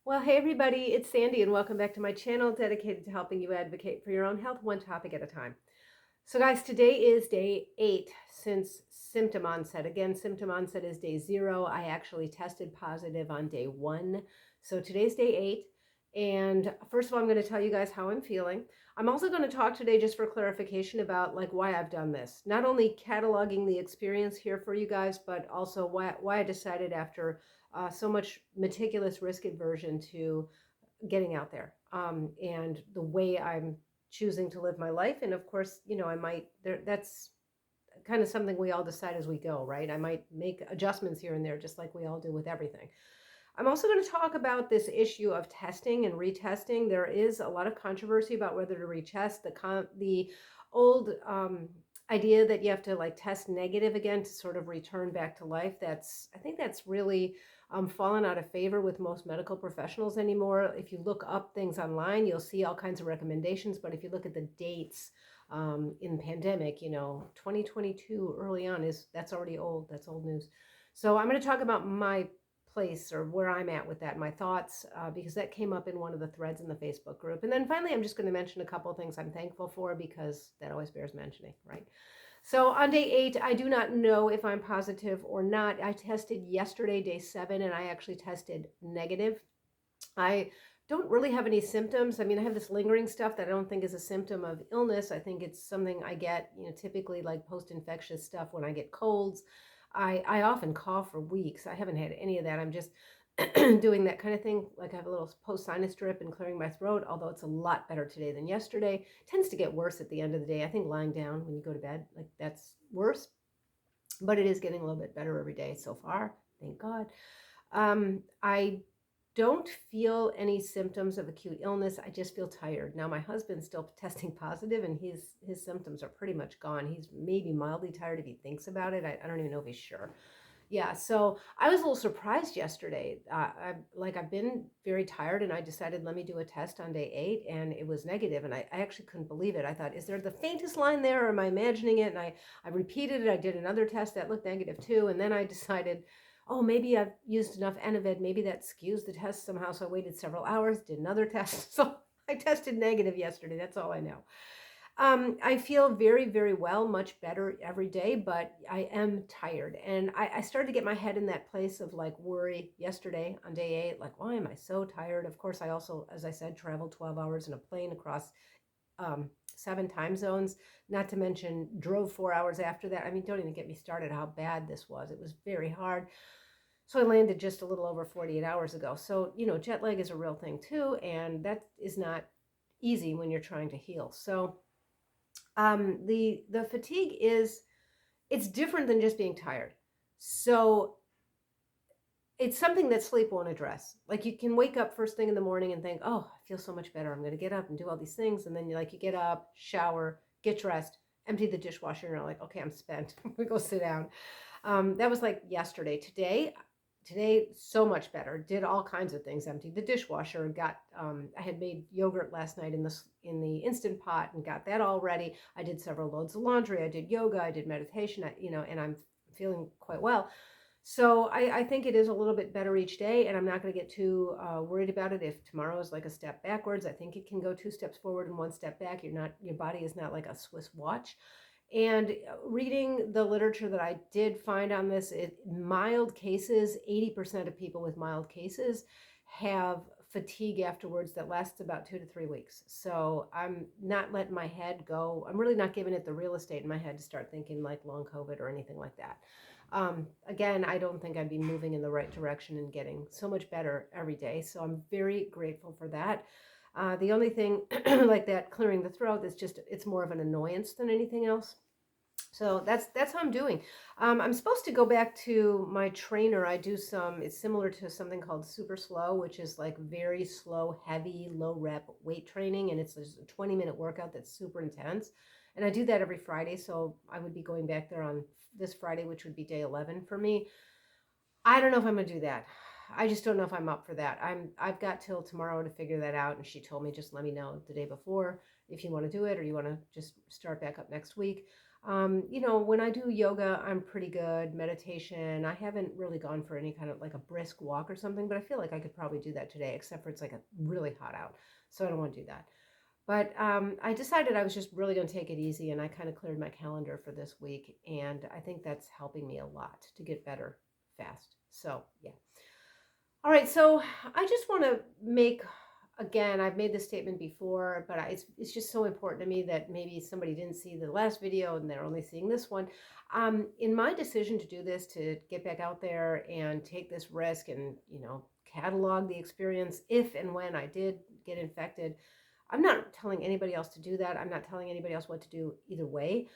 Well, hey everybody, it's Sandy and welcome back to my channel dedicated to helping you advocate for your own health one topic at a time. So guys, today is day 8 since symptom onset. Again, symptom onset is day 0. I actually tested positive on day 1. So today's day 8. And first of all, I'm going to tell you guys how I'm feeling. I'm also going to talk today just for clarification about like why I've done this. Not only cataloging the experience here for you guys, but also why I decided after so much meticulous risk aversion to getting out there, and the way I'm choosing to live my life. And of course, I might there. That's kind of something we all decide as we go, right? I might make adjustments here and there, just like we all do with everything. I'm also going to talk about this issue of testing and retesting. There is a lot of controversy about whether to retest. The old idea that you have to like test negative again to sort of return back to life. I think that's really fallen out of favor with most medical professionals anymore. If you look up things online, you'll see all kinds of recommendations. But if you look at the dates in pandemic, 2022 early on that's already old. That's old news. So I'm going to talk about my place or where I'm at with that, my thoughts, because that came up in one of the threads in the Facebook group. And then finally, I'm just going to mention a couple of things I'm thankful for because that always bears mentioning, right? So on day 8, I do not know if I'm positive or not. I tested yesterday, day 7, and I actually tested negative. I don't really have any symptoms. I mean, I have this lingering stuff that I don't think is a symptom of illness. I think it's something I get, typically like post-infectious stuff when I get colds. I often cough for weeks. I haven't had any of that. I'm just doing that kind of thing. Like I have a little post sinus drip and clearing my throat, although it's a lot better today than yesterday. It tends to get worse at the end of the day. I think lying down when you go to bed, like that's worse, but it is getting a little bit better every day so far. Thank God. I don't feel any symptoms of acute illness. I just feel tired. Now my husband's still testing positive and his symptoms are pretty much gone. He's maybe mildly tired if he thinks about it. I don't even know if he's sure. Yeah, so I was a little surprised yesterday. I've been very tired, and I decided let me do a test on day 8, and it was negative, and I actually couldn't believe it. I thought, is there the faintest line there, or am I imagining it? And I repeated it. I did another test that looked negative too, and then I decided, oh, maybe I've used enough Enivid. Maybe that skews the test somehow. So I waited several hours, did another test. So I tested negative yesterday. That's all I know. I feel very, very well, much better every day, but I am tired. And I started to get my head in that place of like worry yesterday on day 8, like, why am I so tired? Of course, I also, as I said, traveled 12 hours in a plane across 7 time zones, not to mention drove 4 hours after that. I mean, don't even get me started how bad this was. It was very hard. So I landed just a little over 48 hours ago. So, jet lag is a real thing too, and that is not easy when you're trying to heal. So, the fatigue it's different than just being tired. So it's something that sleep won't address. Like you can wake up first thing in the morning and think, oh, I feel so much better. I'm going to get up and do all these things. And then you get up, shower, get dressed, empty the dishwasher. And you're like, okay, I'm spent. I'm going to go sit down. That was like yesterday. Today, so much better. Did all kinds of things. Emptied the dishwasher. I had made yogurt last night in the instant pot and got that all ready. I did several loads of laundry. I did yoga. I did meditation. And I'm feeling quite well. So I think it is a little bit better each day, and I'm not going to get too worried about it. If tomorrow is like a step backwards, I think it can go 2 steps forward and 1 step back. Your body is not like a Swiss watch. And reading the literature that I did find on this, mild cases, 80% of people with mild cases have fatigue afterwards that lasts about 2 to 3 weeks. So I'm not letting my head go. I'm really not giving it the real estate in my head to start thinking like long COVID or anything like that. Again, I don't think I'd be moving in the right direction and getting so much better every day. So I'm very grateful for that. The only thing like that, clearing the throat, is it's more of an annoyance than anything else. So that's how I'm doing. I'm supposed to go back to my trainer. It's similar to something called super slow, which is like very slow, heavy, low rep weight training. And it's just a 20-minute workout that's super intense. And I do that every Friday. So I would be going back there on this Friday, which would be day 11 for me. I don't know if I'm going to do that. I just don't know if I'm up for that. I've got till tomorrow to figure that out. And she told me just let me know the day before if you want to do it or you want to just start back up next week. When I do yoga, I'm pretty good. Meditation, I haven't really gone for any kind of like a brisk walk or something, but I feel like I could probably do that today, except for it's like a really hot out. So I don't want to do that. But I decided I was just really going to take it easy, and I kind of cleared my calendar for this week. And I think that's helping me a lot to get better fast. So, yeah. All right, so I just want to make, again, I've made this statement before, but it's just so important to me that maybe somebody didn't see the last video and they're only seeing this one. In my decision to do this, to get back out there and take this risk and, catalog the experience if and when I did get infected, I'm not telling anybody else to do that. I'm not telling anybody else what to do either way.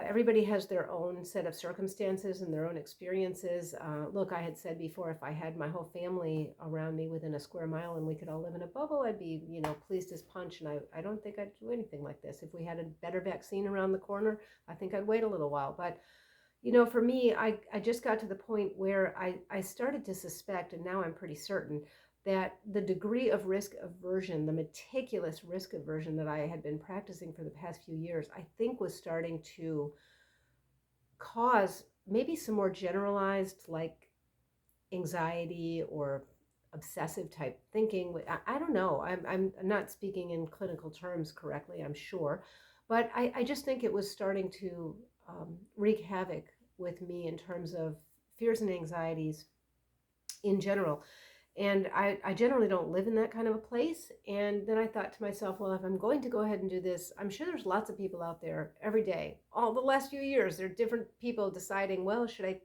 Everybody has their own set of circumstances and their own experiences. Look, I had said before, if I had my whole family around me within a square mile and we could all live in a bubble, I'd be, pleased as punch. And I don't think I'd do anything like this. If we had a better vaccine around the corner, I think I'd wait a little while. But for me, I just got to the point where I started to suspect, and now I'm pretty certain, that the degree of risk aversion, the meticulous risk aversion that I had been practicing for the past few years, I think was starting to cause maybe some more generalized, like anxiety or obsessive type thinking. I don't know. I'm not speaking in clinical terms correctly, I'm sure. But I just think it was starting to wreak havoc with me in terms of fears and anxieties in general. And I generally don't live in that kind of a place. And then I thought to myself, well, if I'm going to go ahead and do this, I'm sure there's lots of people out there every day. All the last few years, there are different people deciding, well, should I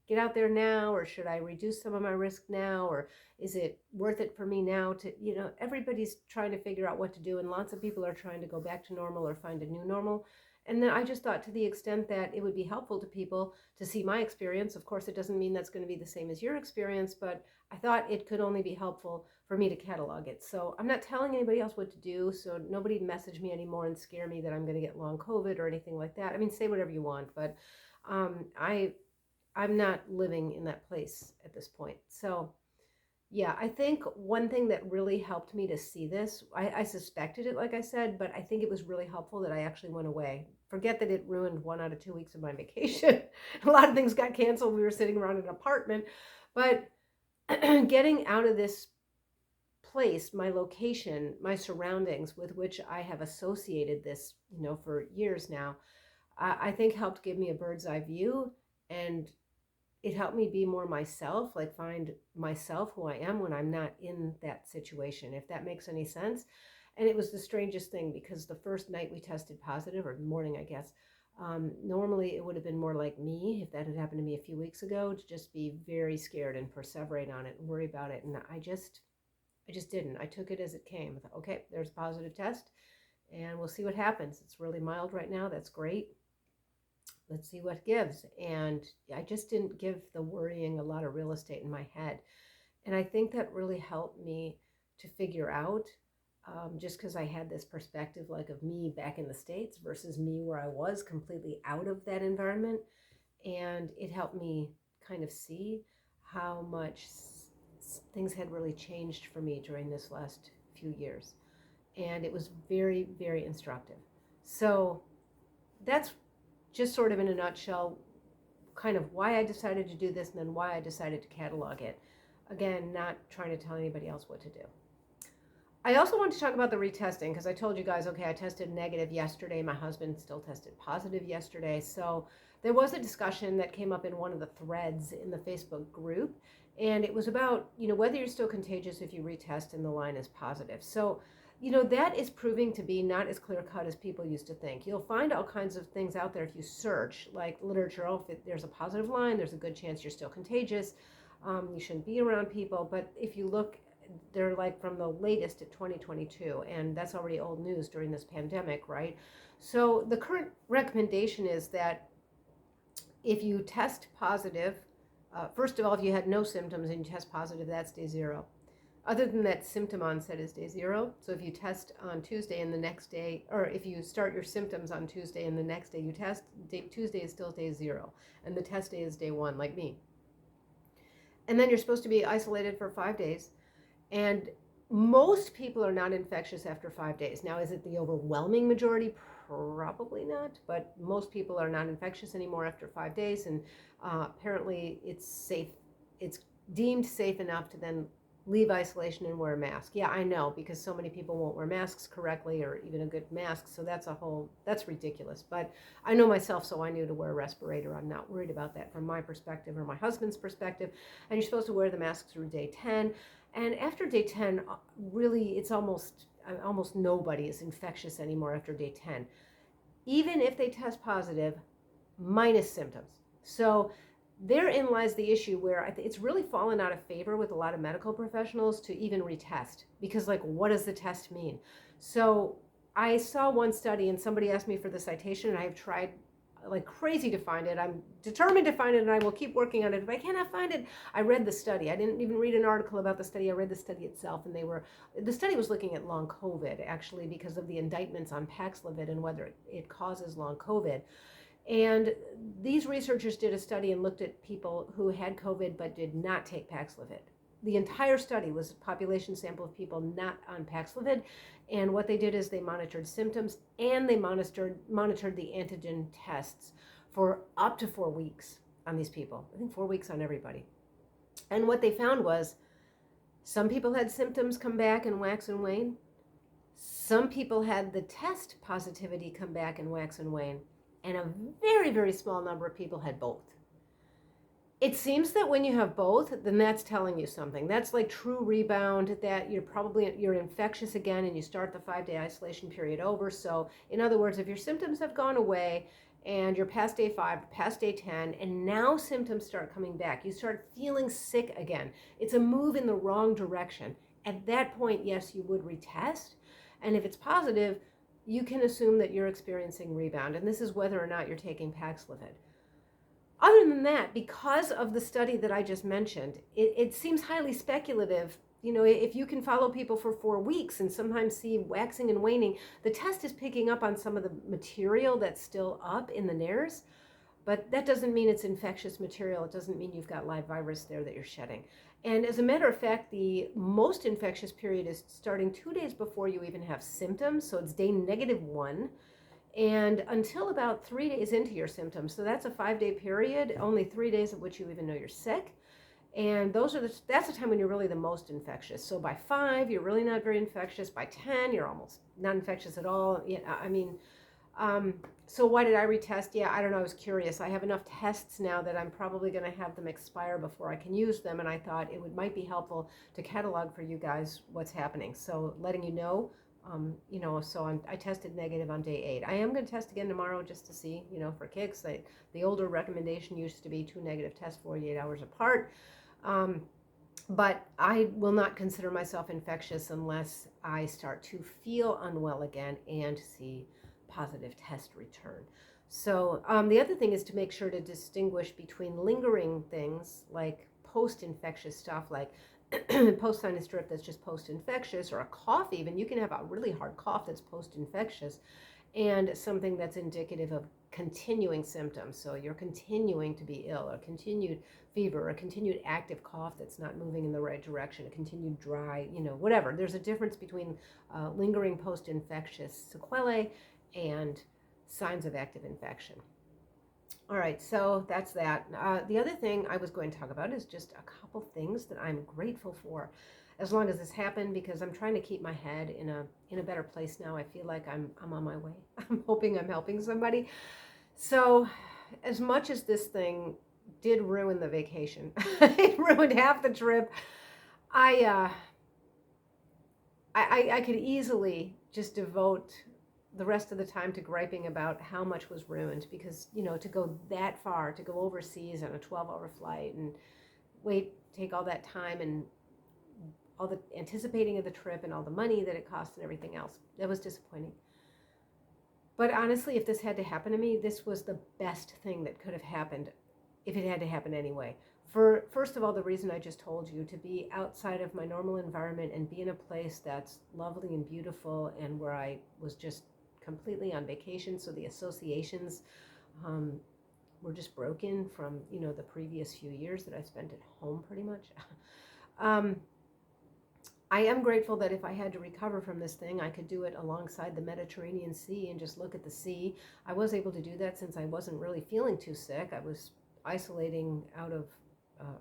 get out there now, or should I reduce some of my risk now, or is it worth it for me now to, everybody's trying to figure out what to do, and lots of people are trying to go back to normal or find a new normal. And then I just thought, to the extent that it would be helpful to people to see my experience, of course it doesn't mean that's going to be the same as your experience, but I thought it could only be helpful for me to catalog it. So I'm not telling anybody else what to do, so nobody message me anymore and scare me that I'm going to get long COVID or anything like that. I mean, say whatever you want, but I'm not living in that place at this point. So yeah, I think one thing that really helped me to see this, I suspected it, like I said, but I think it was really helpful that I actually went away. Forget that it ruined 1 out of 2 weeks of my vacation. A lot of things got canceled. We were sitting around an apartment, but getting out of this place, my location, my surroundings with which I have associated this, for years now, I think helped give me a bird's eye view, and it helped me be more myself, like find myself, who I am when I'm not in that situation, if that makes any sense. And it was the strangest thing, because the first night we tested positive, or morning, I guess, normally it would have been more like me, if that had happened to me a few weeks ago, to just be very scared and perseverate on it and worry about it. And I just didn't. I took it as it came. I thought, okay, there's a positive test, and we'll see what happens. It's really mild right now. That's great. Let's see what gives. And I just didn't give the worrying a lot of real estate in my head. And I think that really helped me to figure out, just because I had this perspective like of me back in the States versus me where I was completely out of that environment. And it helped me kind of see how much things had really changed for me during this last few years. And it was very, very instructive. So that's just sort of in a nutshell, kind of why I decided to do this, and then why I decided to catalog it. Again, not trying to tell anybody else what to do. I also want to talk about the retesting, because I told you guys, okay, I tested negative yesterday. My husband still tested positive yesterday. So there was a discussion that came up in one of the threads in the Facebook group, and it was about, whether you're still contagious if you retest and the line is positive. So that is proving to be not as clear cut as people used to think. You'll find all kinds of things out there if you search, like literature. Oh, if there's a positive line, there's a good chance you're still contagious. You shouldn't be around people. But if you look, they're like from the latest at 2022, and that's already old news during this pandemic, right? So the current recommendation is that if you test positive, first of all, if you had no symptoms and you test positive, that's day 0. Other than that, symptom onset is day 0. So if you test on Tuesday and the next day, or if you start your symptoms on Tuesday and the next day you test, Tuesday is still day 0. And the test day is day 1, like me. And then you're supposed to be isolated for 5 days. And Most people are not infectious after 5 days. Now, is it the overwhelming majority? Probably not, but most people are not infectious anymore after 5 days, and apparently it's safe. It's deemed safe enough to then leave isolation and wear a mask. Yeah, I know, because so many people won't wear masks correctly or even a good mask, so that's ridiculous. But I know myself, so I knew to wear a respirator. I'm not worried about that from my perspective or my husband's perspective. And you're supposed to wear the mask through day 10. And after day 10, really, it's almost nobody is infectious anymore after day 10, even if they test positive, minus symptoms. So therein lies the issue where it's really fallen out of favor with a lot of medical professionals to even retest, because, like, what does the test mean? So I saw one study, and somebody asked me for the citation, and I have tried like crazy to find it. I'm determined to find it, and I will keep working on it. If I cannot find it, I read the study. I didn't even read an article about the study. I read the study itself, and the study was looking at long COVID, actually, because of the indictments on Paxlovid and whether it causes long COVID. And these researchers did a study and looked at people who had COVID but did not take Paxlovid. The entire study was a population sample of people not on Paxlovid. And what they did is they monitored symptoms, and they monitored the antigen tests for up to 4 weeks on these people. I think 4 weeks on everybody. And what they found was some people had symptoms come back and wax and wane. Some people had the test positivity come back and wax and wane. And a very, very small number of people had both. It seems that when you have both, then that's telling you something. That's like true rebound, that you're infectious again, and you start the 5-day isolation period over. So in other words, if your symptoms have gone away and you're past day 5, past day 10, and now symptoms start coming back, you start feeling sick again. It's a move in the wrong direction. At that point, yes, you would retest. And if it's positive, you can assume that you're experiencing rebound. And this is whether or not you're taking Paxlovid. Other than that, because of the study that I just mentioned, it seems highly speculative. You know, if you can follow people for 4 weeks and sometimes see waxing and waning, the test is picking up on some of the material that's still up in the nares, but that doesn't mean it's infectious material. It doesn't mean you've got live virus there that you're shedding. And as a matter of fact, the most infectious period is starting 2 days before you even have symptoms, so it's day -1. And until about 3 days into your symptoms. So that's a 5-day period, only 3 days of which you even know you're sick. And that's the time when you're really the most infectious. So by 5, you're really not very infectious. By 10, you're almost not infectious at all. Yeah, I mean, so why did I retest? Yeah, I don't know. I was curious. I have enough tests now that I'm probably going to have them expire before I can use them. And I thought might be helpful to catalog for you guys what's happening. So letting you know. So I tested negative on day 8. I am going to test again tomorrow just to see, for kicks. The older recommendation used to be 2 negative tests 48 hours apart. But I will not consider myself infectious unless I start to feel unwell again and see positive test return. So the other thing is to make sure to distinguish between lingering things like post-infectious stuff, like post-sinus drip that's just post-infectious, or a cough even. You can have a really hard cough that's post-infectious, and something that's indicative of continuing symptoms. So you're continuing to be ill, or continued fever, or continued active cough that's not moving in the right direction, a continued dry, whatever. There's a difference between lingering post-infectious sequelae and signs of active infection. All right, so that's that. The other thing I was going to talk about is just a couple things that I'm grateful for as long as this happened, because I'm trying to keep my head in a better place now. I feel like I'm on my way. I'm hoping I'm helping somebody. So as much as this thing did ruin the vacation, it ruined half the trip, I could easily just devote the rest of the time to griping about how much was ruined, because to go that far, to go overseas on a 12-hour flight and take all that time and all the anticipating of the trip and all the money that it cost and everything else, that was disappointing. But honestly, if this had to happen to me, this was the best thing that could have happened, if it had to happen anyway. For first of all, the reason I just told you, to be outside of my normal environment and be in a place that's lovely and beautiful, and where I was just completely on vacation, so the associations were just broken from the previous few years that I spent at home pretty much. I am grateful that if I had to recover from this thing, I could do it alongside the Mediterranean Sea and just look at the sea. I was able to do that since I wasn't really feeling too sick. I was isolating out of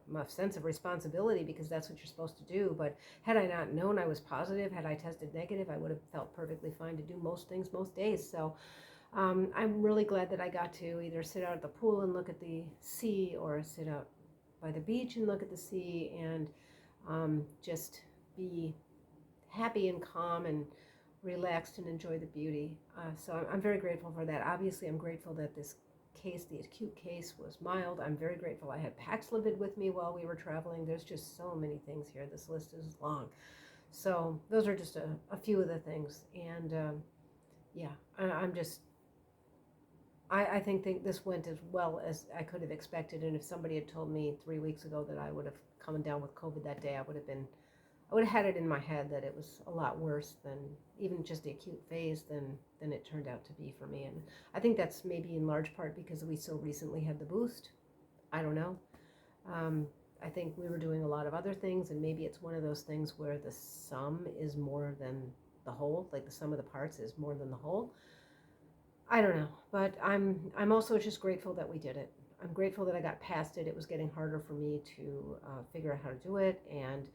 my sense of responsibility because that's what you're supposed to do. But had I not known I was positive, had I tested negative, I would have felt perfectly fine to do most things most days. So I'm really glad that I got to either sit out at the pool and look at the sea or sit out by the beach and look at the sea and just be happy and calm and relaxed and enjoy the beauty. So I'm very grateful for that. Obviously, I'm grateful that this case, the acute case, was mild. I'm very grateful I had Paxlovid with me while we were traveling. There's just so many things here. This list is long. So those are just a few of the things. And yeah, I'm just I think this went as well as I could have expected. And if somebody had told me 3 weeks ago that I would have come down with COVID that day, I would have had it in my head that it was a lot worse than even just the acute phase than it turned out to be for me. And I think that's maybe in large part because we so recently had the boost. I don't know. Um, I think we were doing a lot of other things, and maybe it's one of those things where the sum is more than the whole, like the sum of the parts is more than the whole. I don't know, but I'm also just grateful that we did it. I'm grateful that I got past it. It was getting harder for me to figure out how to do it, and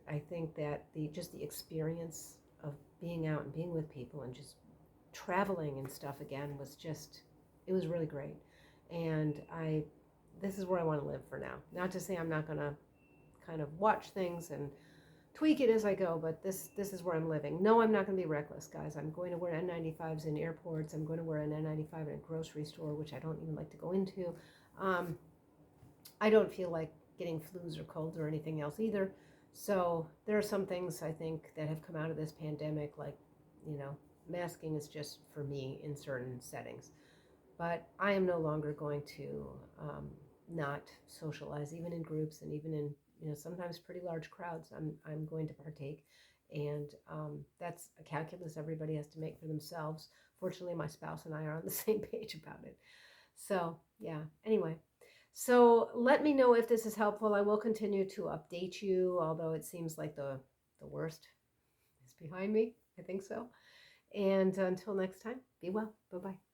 I think that the experience of being out and being with people and just traveling and stuff again was just it was really great. And this is where I want to live for now. Not to say I'm not going to kind of watch things and tweak it as I go, but this is where I'm living. No, I'm not going to be reckless, guys. I'm going to wear N95s in airports. I'm going to wear an N95 in a grocery store, which I don't even like to go into. Um, I don't feel like getting flus or colds or anything else either. So there are some things I think that have come out of this pandemic, like, masking is just for me in certain settings. But I am no longer going to not socialize, even in groups and even in sometimes pretty large crowds. I'm going to partake, and that's a calculus everybody has to make for themselves. Fortunately, my spouse and I are on the same page about it. So yeah. Anyway, so let me know if this is helpful. I will continue to update you, although it seems like the worst is behind me. I think so. And until next time, be well. Bye bye.